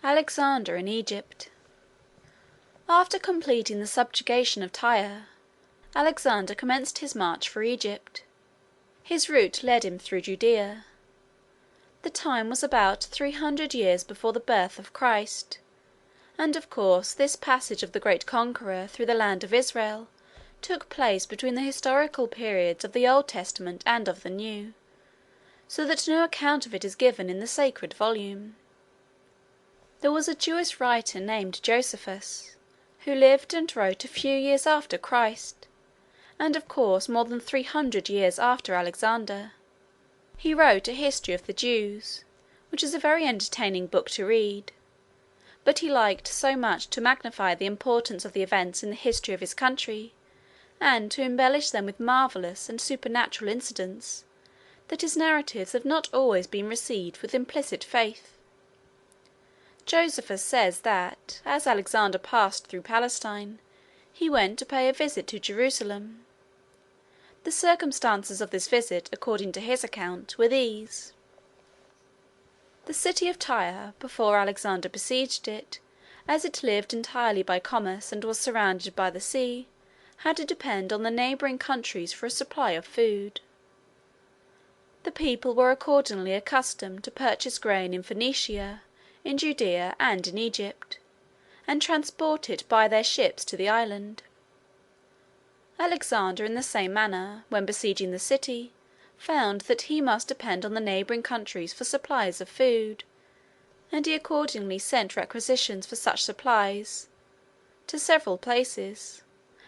Alexander in Egypt. After completing the subjugation of Tyre, Alexander commenced his march for Egypt. His route led him through Judea. The time was about 300 years before the birth of Christ, and of course this passage of the great conqueror through the land of Israel took place between the historical periods of the Old Testament and of the New, so that no account of it is given in the sacred volume. There was a Jewish writer named Josephus, who lived and wrote a few years after Christ, and of course more than 300 years after Alexander. He wrote a history of the Jews, which is a very entertaining book to read, but he liked so much to magnify the importance of the events in the history of his country, and to embellish them with marvellous and supernatural incidents, that his narratives have not always been received with implicit faith. Josephus says that, as Alexander passed through Palestine, he went to pay a visit to Jerusalem. The circumstances of this visit, according to his account, were these. The city of Tyre, before Alexander besieged it, as it lived entirely by commerce and was surrounded by the sea, had to depend on the neighbouring countries for a supply of food. The people were accordingly accustomed to purchase grain in Phoenicia, in Judea, and in Egypt, and transport it by their ships to the island. Alexander, in the same manner, when besieging the city, found that he must depend on the neighbouring countries for supplies of food, and he accordingly sent requisitions for such supplies to several places,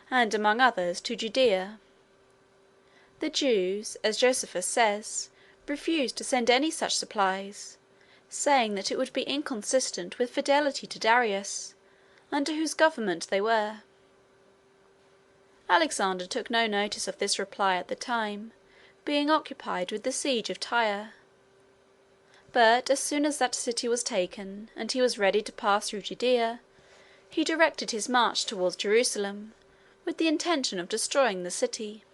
and among others to Judea. The Jews, as Josephus says, refused to send any such supplies, saying that it would be inconsistent with fidelity to Darius, under whose government they were. Alexander took no notice of this reply at the time, being occupied with the siege of Tyre. But as soon as that city was taken, and he was ready to pass through Judea, he directed his march towards Jerusalem, with the intention of destroying the city.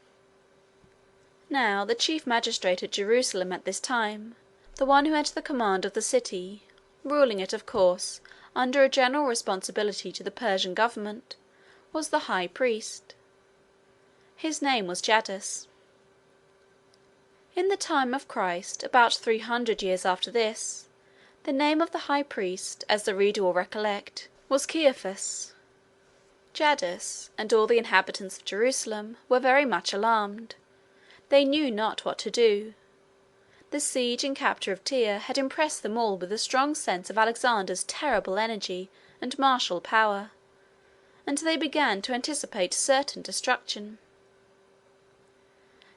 Now the chief magistrate at Jerusalem at this time, the one who had the command of the city, ruling it of course under a general responsibility to the Persian government, was the high priest. His name was Jaddus. In the time of Christ, about 300 years after this, the name of the high priest, as the reader will recollect, was Caiaphas. Jaddus and all the inhabitants of Jerusalem were very much alarmed. They knew not what to do. The siege and capture of Tyre had impressed them all with a strong sense of Alexander's terrible energy and martial power, and they began to anticipate certain destruction.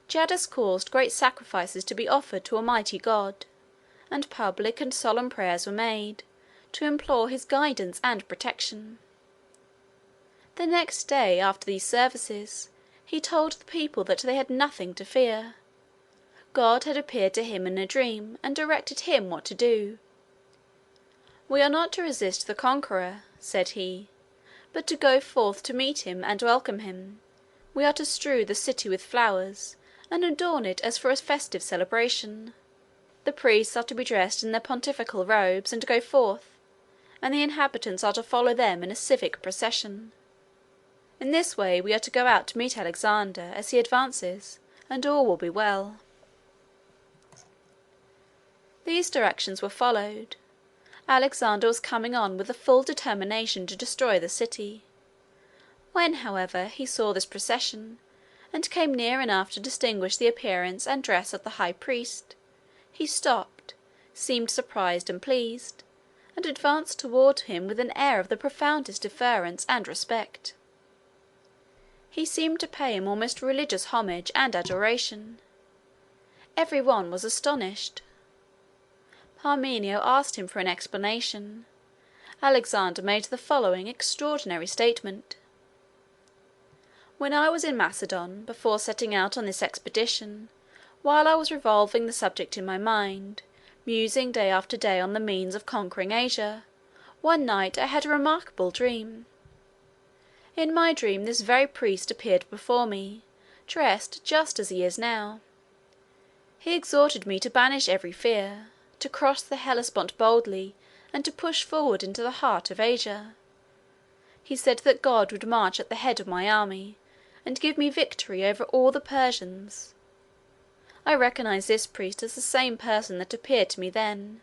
Jaddus caused great sacrifices to be offered to Almighty God, and public and solemn prayers were made, to implore his guidance and protection. The next day after these services, he told the people that they had nothing to fear. God had appeared to him in a dream, and directed him what to do. "We are not to resist the conqueror," said he, "but to go forth to meet him and welcome him. We are to strew the city with flowers, and adorn it as for a festive celebration. The priests are to be dressed in their pontifical robes, and go forth, and the inhabitants are to follow them in a civic procession. In this way we are to go out to meet Alexander as he advances, and all will be well." These directions were followed. Alexander was coming on with a full determination to destroy the city. When, however, he saw this procession, and came near enough to distinguish the appearance and dress of the high priest, he stopped, seemed surprised and pleased, and advanced toward him with an air of the profoundest deference and respect. He seemed to pay him almost religious homage and adoration. Every one was astonished. Parmenio asked him for an explanation. Alexander made the following extraordinary statement: "When I was in Macedon, before setting out on this expedition, while I was revolving the subject in my mind, musing day after day on the means of conquering Asia, one night I had a remarkable dream. In my dream this very priest appeared before me, dressed just as he is now. He exhorted me to banish every fear, to cross the Hellespont boldly, and to push forward into the heart of Asia. He said that God would march at the head of my army, and give me victory over all the Persians. I recognize this priest as the same person that appeared to me then.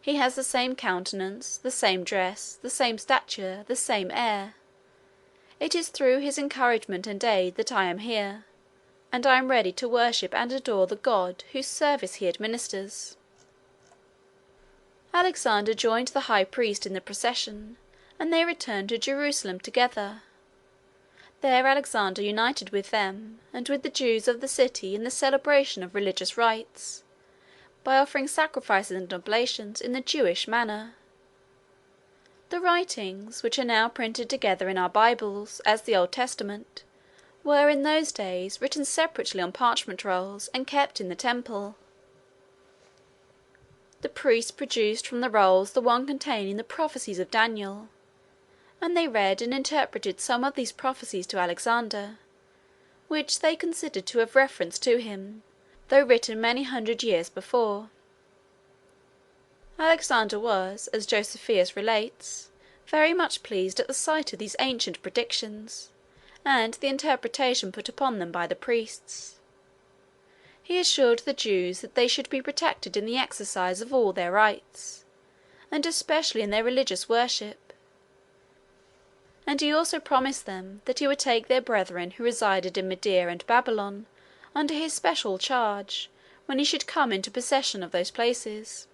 He has the same countenance, the same dress, the same stature, the same air. It is through his encouragement and aid that I am here, and I am ready to worship and adore the God whose service he administers." Alexander joined the high priest in the procession, and they returned to Jerusalem together. There Alexander united with them and with the Jews of the city in the celebration of religious rites, by offering sacrifices and oblations in the Jewish manner. The writings, which are now printed together in our Bibles as the Old Testament, were in those days written separately on parchment rolls and kept in the temple. The priests produced from the rolls the one containing the prophecies of Daniel, and they read and interpreted some of these prophecies to Alexander, which they considered to have reference to him, though written many hundred years before. Alexander was, as Josephus relates, very much pleased at the sight of these ancient predictions, and the interpretation put upon them by the priests. He assured the Jews that they should be protected in the exercise of all their rites, and especially in their religious worship, and he also promised them that he would take their brethren who resided in Media and Babylon under his special charge when he should come into possession of those places.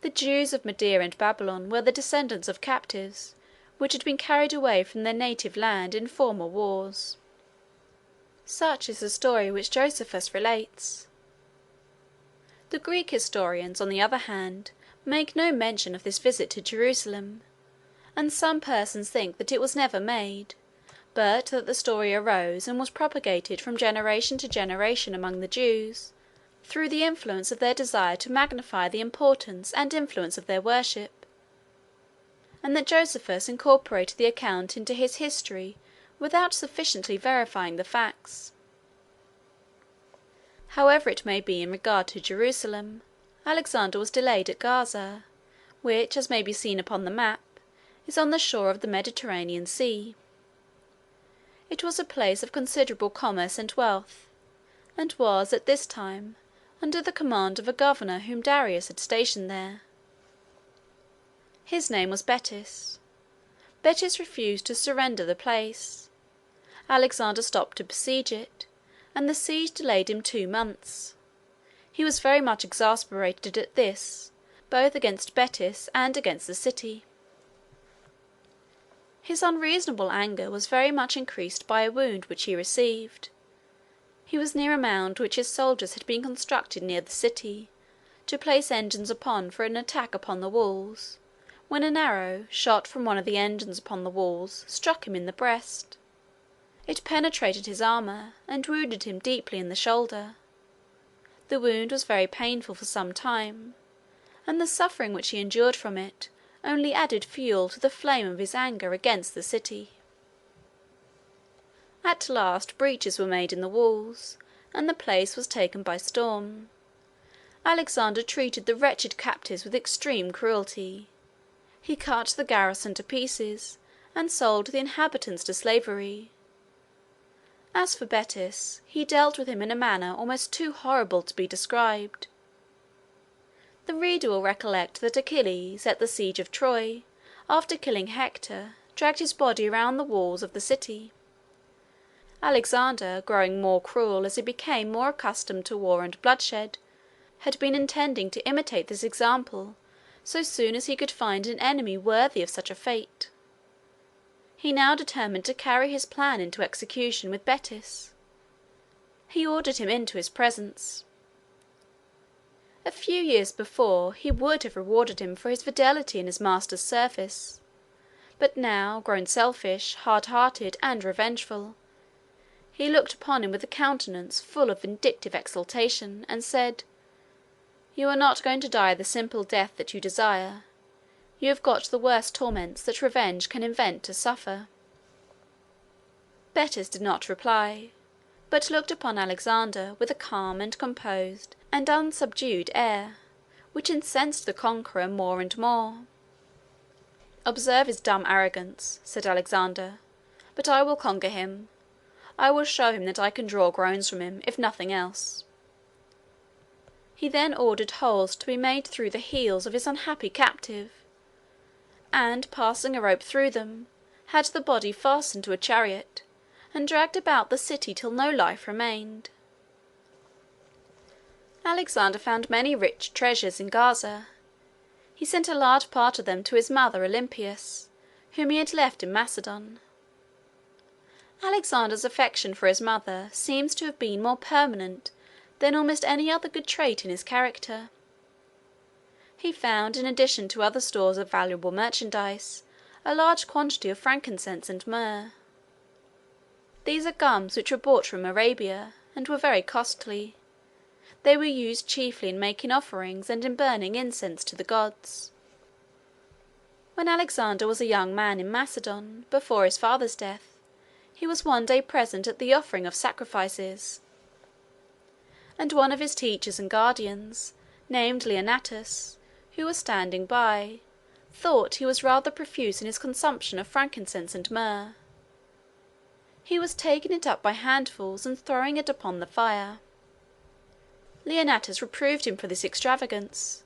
The Jews of Media and Babylon were the descendants of captives which had been carried away from their native land in former wars. Such is the story which Josephus relates. The Greek historians, on the other hand, make no mention of this visit to Jerusalem, and some persons think that it was never made, but that the story arose and was propagated from generation to generation among the Jews, through the influence of their desire to magnify the importance and influence of their worship, and that Josephus incorporated the account into his history without sufficiently verifying the facts. However it may be in regard to Jerusalem, Alexander was delayed at Gaza, which, as may be seen upon the map, is on the shore of the Mediterranean Sea. It was a place of considerable commerce and wealth, and was at this time under the command of a governor whom Darius had stationed there. His name was Betis. Betis refused to surrender the place. Alexander stopped to besiege it, and the siege delayed him 2 months. He was very much exasperated at this, both against Betis and against the city. His unreasonable anger was very much increased by a wound which he received. He was near a mound which his soldiers had been constructed near the city, to place engines upon for an attack upon the walls, when an arrow, shot from one of the engines upon the walls, struck him in the breast. It penetrated his armour, and wounded him deeply in the shoulder. The wound was very painful for some time, and the suffering which he endured from it only added fuel to the flame of his anger against the city. At last breaches were made in the walls, and the place was taken by storm. Alexander treated the wretched captives with extreme cruelty. He cut the garrison to pieces, and sold the inhabitants to slavery. As for Betis, he dealt with him in a manner almost too horrible to be described. The reader will recollect that Achilles, at the siege of Troy, after killing Hector, dragged his body around the walls of the city. Alexander, growing more cruel as he became more accustomed to war and bloodshed, had been intending to imitate this example so soon as he could find an enemy worthy of such a fate. He now determined to carry his plan into execution with Betis. He ordered him into his presence. A few years before he would have rewarded him for his fidelity in his master's service, but now, grown selfish, hard-hearted, and revengeful, he looked upon him with a countenance full of vindictive exultation, and said, "You are not going to die the simple death that you desire. You have got the worst torments that revenge can invent to suffer." Betis did not reply, but looked upon Alexander with a calm and composed and unsubdued air, which incensed the conqueror more and more. "Observe his dumb arrogance," said Alexander, "but I will conquer him. I will show him that I can draw groans from him, if nothing else." He then ordered holes to be made through the heels of his unhappy captive, and passing a rope through them, had the body fastened to a chariot, and dragged about the city till no life remained. Alexander found many rich treasures in Gaza. He sent a large part of them to his mother Olympias, whom he had left in Macedon. Alexander's affection for his mother seems to have been more permanent than almost any other good trait in his character. He found, in addition to other stores of valuable merchandise, a large quantity of frankincense and myrrh. These are gums which were brought from Arabia, and were very costly. They were used chiefly in making offerings and in burning incense to the gods. When Alexander was a young man in Macedon, before his father's death, he was one day present at the offering of sacrifices, and one of his teachers and guardians, named Leonatus, who was standing by, thought he was rather profuse in his consumption of frankincense and myrrh. He was taking it up by handfuls and throwing it upon the fire. Leonatus reproved him for this extravagance,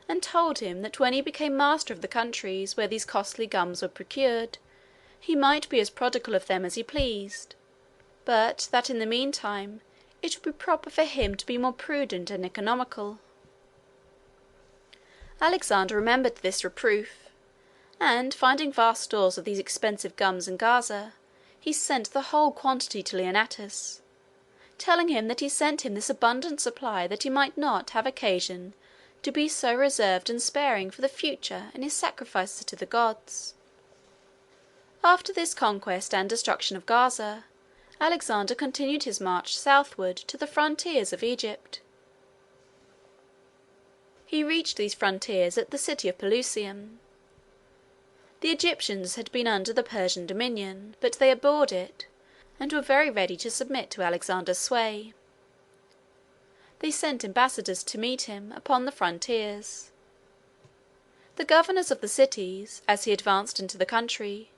and told him that when he became master of the countries where these costly gums were procured, he might be as prodigal of them as he pleased, but that in the meantime it would be proper for him to be more prudent and economical. Alexander remembered this reproof, and finding vast stores of these expensive gums in Gaza, he sent the whole quantity to Leonatus, telling him that he sent him this abundant supply that he might not have occasion to be so reserved and sparing for the future in his sacrifices to the gods. After this conquest and destruction of Gaza, Alexander continued his march southward to the frontiers of Egypt. He reached these frontiers at the city of Pelusium. The Egyptians had been under the Persian dominion, but they abhorred it, and were very ready to submit to Alexander's sway. They sent ambassadors to meet him upon the frontiers. The governors of the cities, as he advanced into the country,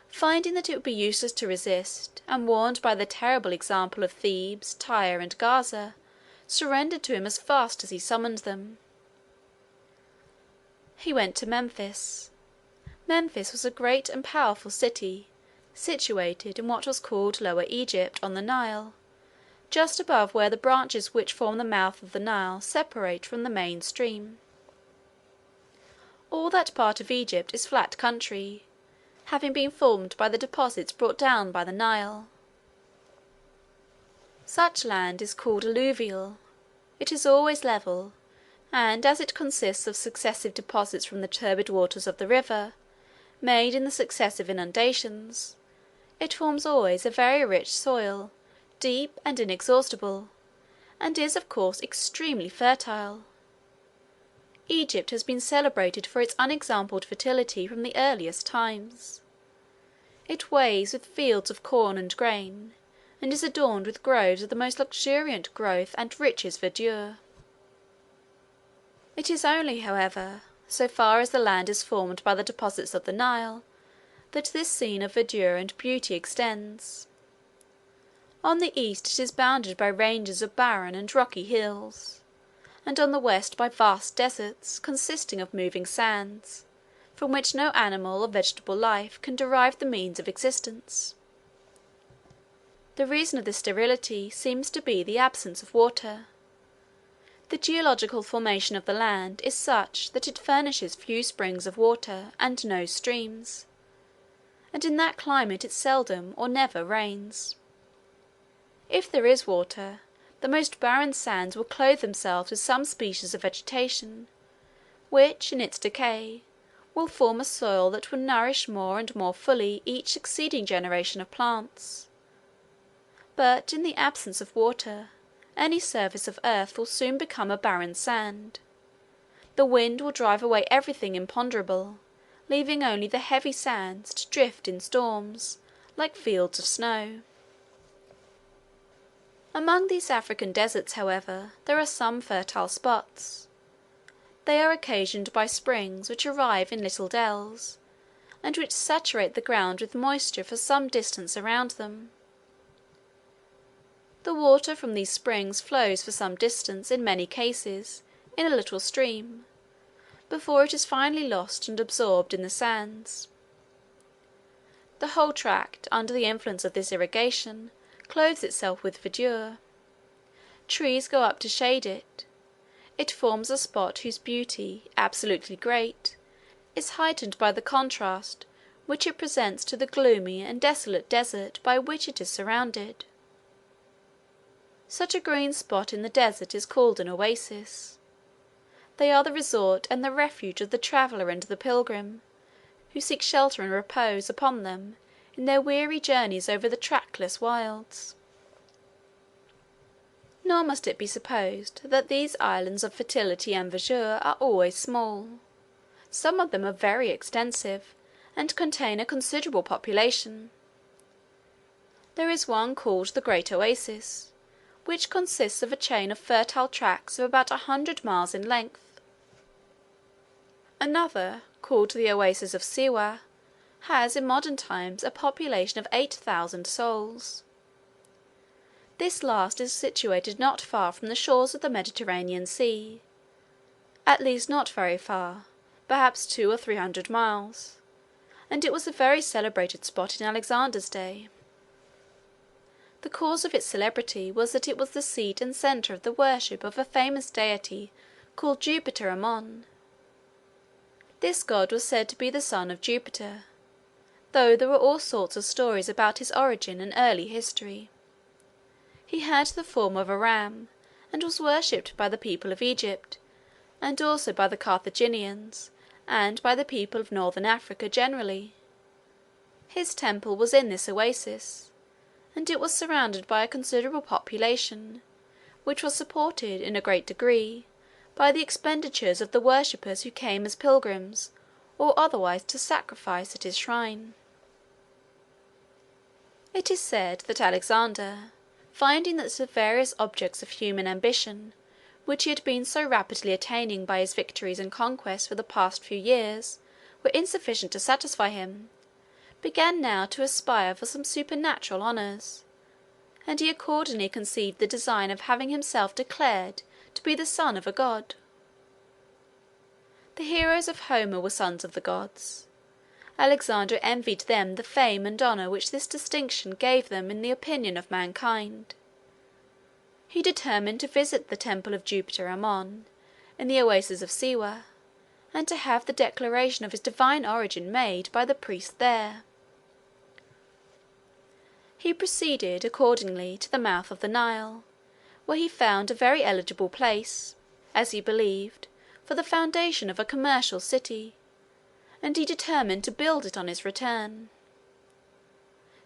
finding that it would be useless to resist, and warned by the terrible example of Thebes, Tyre, and Gaza, surrendered to him as fast as he summoned them. He went to Memphis. Memphis was a great and powerful city, situated in what was called Lower Egypt on the Nile, just above where the branches which form the mouth of the Nile separate from the main stream. All that part of Egypt is flat country, having been formed by the deposits brought down by the Nile. Such land is called alluvial. It is always level, and as it consists of successive deposits from the turbid waters of the river, made in the successive inundations, it forms always a very rich soil, deep and inexhaustible, and is of course extremely fertile. Egypt has been celebrated for its unexampled fertility from the earliest times. It waves with fields of corn and grain, and is adorned with groves of the most luxuriant growth and richest verdure. It is only, however, so far as the land is formed by the deposits of the Nile, that this scene of verdure and beauty extends. On the east it is bounded by ranges of barren and rocky hills, and on the west by vast deserts, consisting of moving sands, from which no animal or vegetable life can derive the means of existence. The reason of this sterility seems to be the absence of water. The geological formation of the land is such that it furnishes few springs of water and no streams, and in that climate it seldom or never rains. If there is water, the most barren sands will clothe themselves with some species of vegetation, which, in its decay, will form a soil that will nourish more and more fully each succeeding generation of plants. But in the absence of water, any surface of earth will soon become a barren sand. The wind will drive away everything imponderable, leaving only the heavy sands to drift in storms, like fields of snow. Among these African deserts, however, there are some fertile spots. They are occasioned by springs which arrive in little dells, and which saturate the ground with moisture for some distance around them. The water from these springs flows for some distance, in many cases, in a little stream, before it is finally lost and absorbed in the sands. The whole tract, under the influence of this irrigation, clothes itself with verdure. Trees grow up to shade it. It forms a spot whose beauty, absolutely great, is heightened by the contrast which it presents to the gloomy and desolate desert by which it is surrounded. Such a green spot in the desert is called an oasis. They are the resort and the refuge of the traveller and the pilgrim, who seek shelter and repose upon them in their weary journeys over the trackless wilds. Nor must it be supposed that these islands of fertility and verdure are always small. Some of them are very extensive, and contain a considerable population. There is one called the Great Oasis, which consists of a chain of fertile tracts of about 100 miles in length. Another, called the Oasis of Siwa, has in modern times a population of 8,000 souls. This last is situated not far from the shores of the Mediterranean Sea, at least not very far, perhaps 200 or 300 miles, and it was a very celebrated spot in Alexander's day. The cause of its celebrity was that it was the seat and centre of the worship of a famous deity called Jupiter Ammon. This god was said to be the son of Jupiter, though there were all sorts of stories about his origin and early history. He had the form of a ram, and was worshipped by the people of Egypt, and also by the Carthaginians, and by the people of northern Africa generally. His temple was in this oasis, and it was surrounded by a considerable population, which was supported, in a great degree, by the expenditures of the worshippers who came as pilgrims or otherwise to sacrifice at his shrine. It is said that Alexander, finding that the various objects of human ambition, which he had been so rapidly attaining by his victories and conquests for the past few years, were insufficient to satisfy him, began now to aspire for some supernatural honours, and he accordingly conceived the design of having himself declared to be the son of a god. The heroes of Homer were sons of the gods. Alexander envied them the fame and honour which this distinction gave them in the opinion of mankind. He determined to visit the temple of Jupiter Ammon, in the oasis of Siwa, and to have the declaration of his divine origin made by the priest there. He proceeded, accordingly, to the mouth of the Nile, where he found a very eligible place, as he believed, for the foundation of a commercial city, and he determined to build it on his return.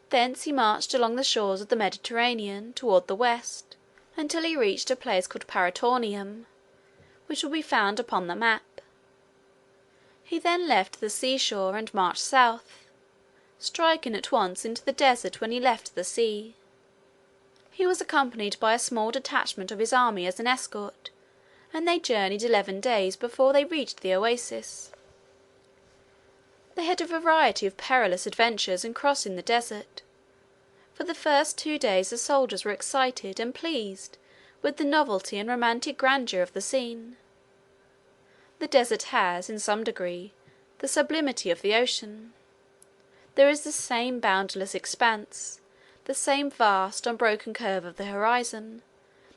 Thence he marched along the shores of the Mediterranean toward the west, until he reached a place called Paraetonium, which will be found upon the map. He then left the seashore and marched south, striking at once into the desert when he left the sea. He was accompanied by a small detachment of his army as an escort, and they journeyed 11 days before they reached the oasis. They had a variety of perilous adventures in crossing the desert. For the first 2 days the soldiers were excited and pleased with the novelty and romantic grandeur of the scene. The desert has, in some degree, the sublimity of the ocean. There is the same boundless expanse, the same vast unbroken curve of the horizon,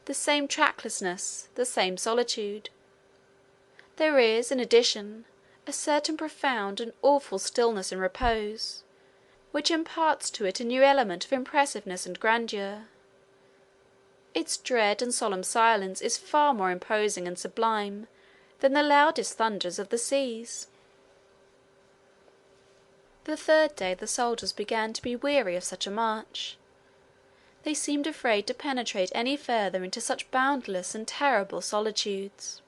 the same tracklessness, the same solitude. There is, in addition, a certain profound and awful stillness and repose, which imparts to it a new element of impressiveness and grandeur. Its dread and solemn silence is far more imposing and sublime than the loudest thunders of the seas. The 3rd day the soldiers began to be weary of such a march. They seemed afraid to penetrate any further into such boundless and terrible solitudes.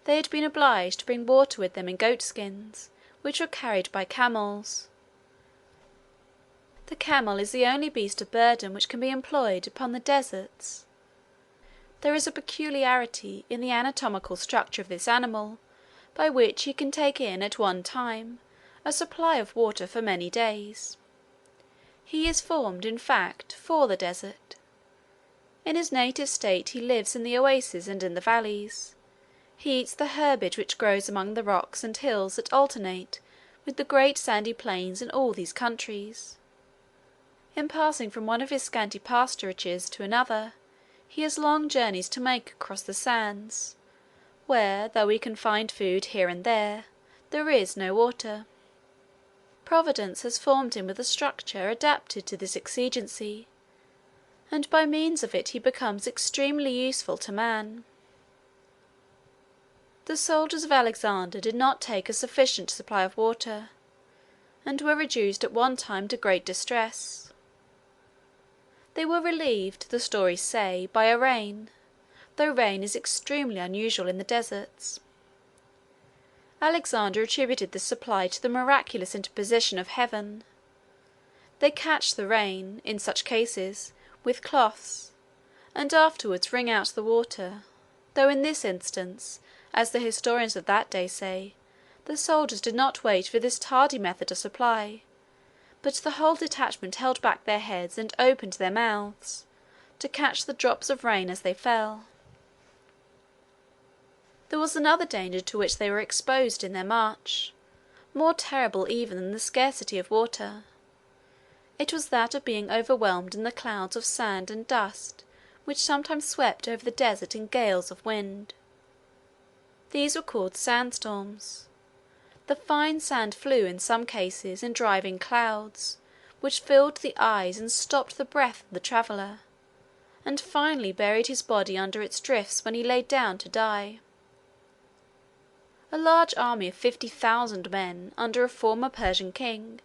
They had been obliged to bring water with them in goatskins, which were carried by camels. The camel is the only beast of burden which can be employed upon the deserts. there is a peculiarity in the anatomical structure of this animal, by which he can take in at one time a supply of water for many days. He is formed, in fact, for the desert. In his native state he lives in the oases and in the valleys. He eats the herbage which grows among the rocks and hills that alternate with the great sandy plains in all these countries. In passing from one of his scanty pasturages to another, he has long journeys to make across the sands, where, though we can find food here and there is no water. Providence has formed him with a structure adapted to this exigency, and by means of it he becomes extremely useful to man. The soldiers of Alexander did not take a sufficient supply of water, and were reduced at one time to great distress. They were relieved, the stories say, by a rain, though rain is extremely unusual in the deserts. Alexander attributed this supply to the miraculous interposition of heaven. They catch the rain, in such cases, with cloths, and afterwards wring out the water, though in this instance, as the historians of that day say, the soldiers did not wait for this tardy method of supply, but the whole detachment held back their heads and opened their mouths, to catch the drops of rain as they fell. There was another danger to which they were exposed in their march, more terrible even than the scarcity of water. It was that of being overwhelmed in the clouds of sand and dust which sometimes swept over the desert in gales of wind. These were called sandstorms. The fine sand flew in some cases in driving clouds, which filled the eyes and stopped the breath of the traveller, and finally buried his body under its drifts when he lay down to die. A large army of 50,000 men, under a former Persian king,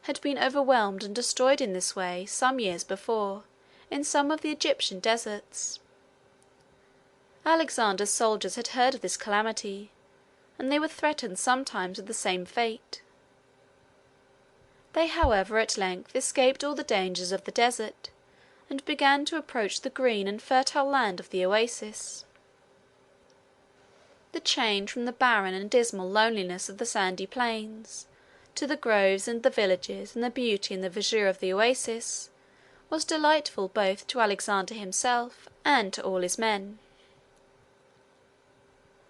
had been overwhelmed and destroyed in this way some years before, in some of the Egyptian deserts. Alexander's soldiers had heard of this calamity, and they were threatened sometimes with the same fate. They, however, at length escaped all the dangers of the desert, and began to approach the green and fertile land of the oasis. The change from the barren and dismal loneliness of the sandy plains to the groves and the villages and the beauty and the verdure of the oasis was delightful both to Alexander himself and to all his men.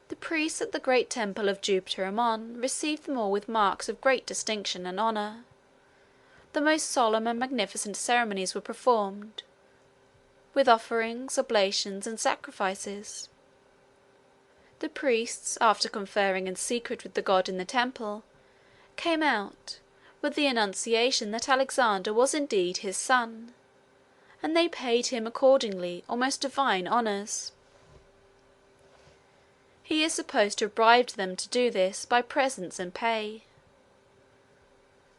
The priests at the great temple of Jupiter Ammon received them all with marks of great distinction and honour. The most solemn and magnificent ceremonies were performed, with offerings, oblations, and sacrifices. The priests, after conferring in secret with the god in the temple, came out, with the annunciation that Alexander was indeed his son, and they paid him accordingly almost divine honours. He is supposed to have bribed them to do this by presents and pay.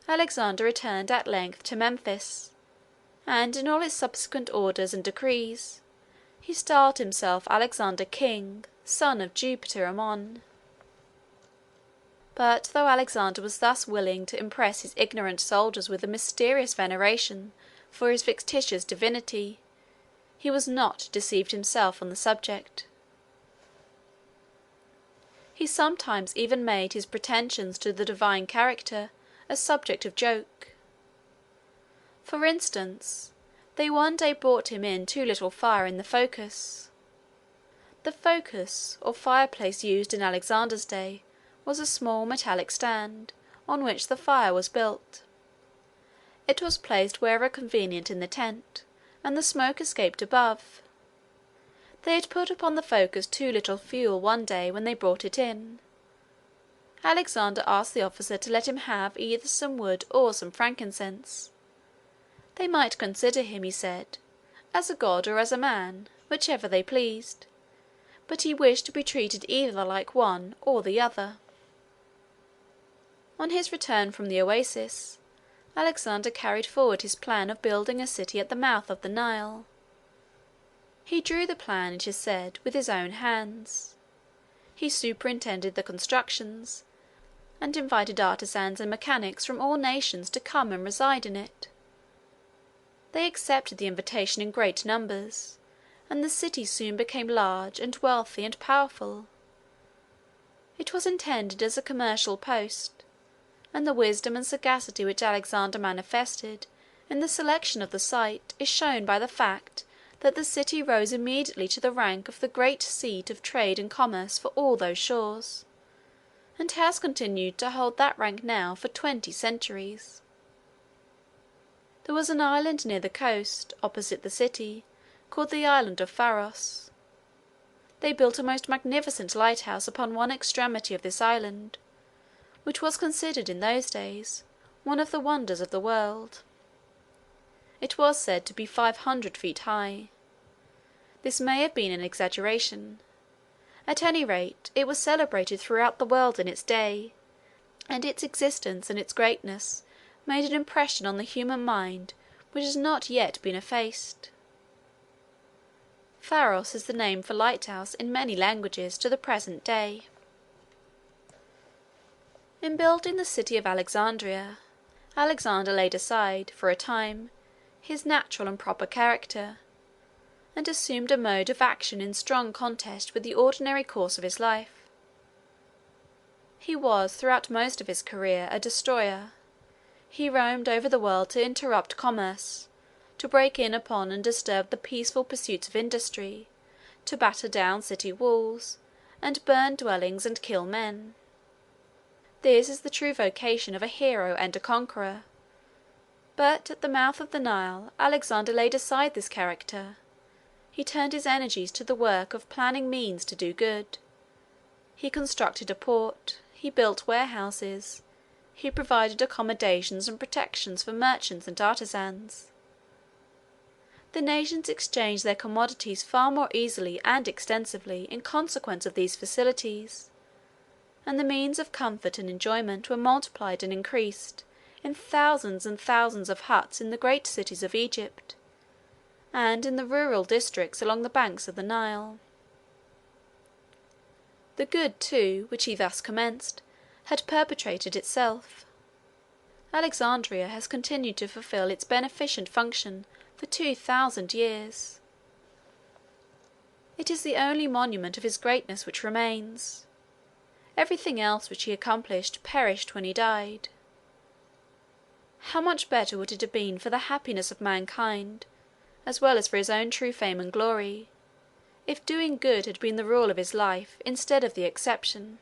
Alexander returned at length to Memphis, and in all his subsequent orders and decrees, he styled himself Alexander King, son of Jupiter Ammon. But though Alexander was thus willing to impress his ignorant soldiers with a mysterious veneration for his fictitious divinity, he was not deceived himself on the subject. He sometimes even made his pretensions to the divine character a subject of joke. For instance, they one day brought him in too little fire in the focus. The focus, or fireplace used in Alexander's day, was a small metallic stand, on which the fire was built. It was placed wherever convenient in the tent, and the smoke escaped above. They had put upon the focus too little fuel one day when they brought it in. Alexander asked the officer to let him have either some wood or some frankincense. They might consider him, he said, as a god or as a man, whichever they pleased, but he wished to be treated either like one or the other. On his return from the oasis, Alexander carried forward his plan of building a city at the mouth of the Nile. He drew the plan, it is said, with his own hands. He superintended the constructions, and invited artisans and mechanics from all nations to come and reside in it. They accepted the invitation in great numbers, and the city soon became large and wealthy and powerful. It was intended as a commercial post, and the wisdom and sagacity which Alexander manifested in the selection of the site is shown by the fact that the city rose immediately to the rank of the great seat of trade and commerce for all those shores, and has continued to hold that rank now for 20 centuries. There was an island near the coast, opposite the city, called the island of Pharos. They built a most magnificent lighthouse upon one extremity of this island, which was considered in those days one of the wonders of the world. It was said to be 500 feet high. This may have been an exaggeration. At any rate, it was celebrated throughout the world in its day, and its existence and its greatness made an impression on the human mind which has not yet been effaced. Pharos is the name for lighthouse in many languages to the present day. In building the city of Alexandria, Alexander laid aside, for a time, his natural and proper character, and assumed a mode of action in strong contest with the ordinary course of his life. He was throughout most of his career a destroyer. He roamed over the world to interrupt commerce, to break in upon and disturb the peaceful pursuits of industry, to batter down city walls, and burn dwellings and kill men. This is the true vocation of a hero and a conqueror. But at the mouth of the Nile, Alexander laid aside this character. He turned his energies to the work of planning means to do good. He constructed a port, he built warehouses, he provided accommodations and protections for merchants and artisans. The nations exchanged their commodities far more easily and extensively in consequence of these facilities, and the means of comfort and enjoyment were multiplied and increased in thousands and thousands of huts in the great cities of Egypt, and in the rural districts along the banks of the Nile. The good, too, which he thus commenced, had perpetuated itself. Alexandria has continued to fulfil its beneficent function for 2,000 years. It is the only monument of his greatness which remains. Everything else which he accomplished perished when he died. How much better would it have been for the happiness of mankind, as well as for his own true fame and glory, if doing good had been the rule of his life instead of the exception!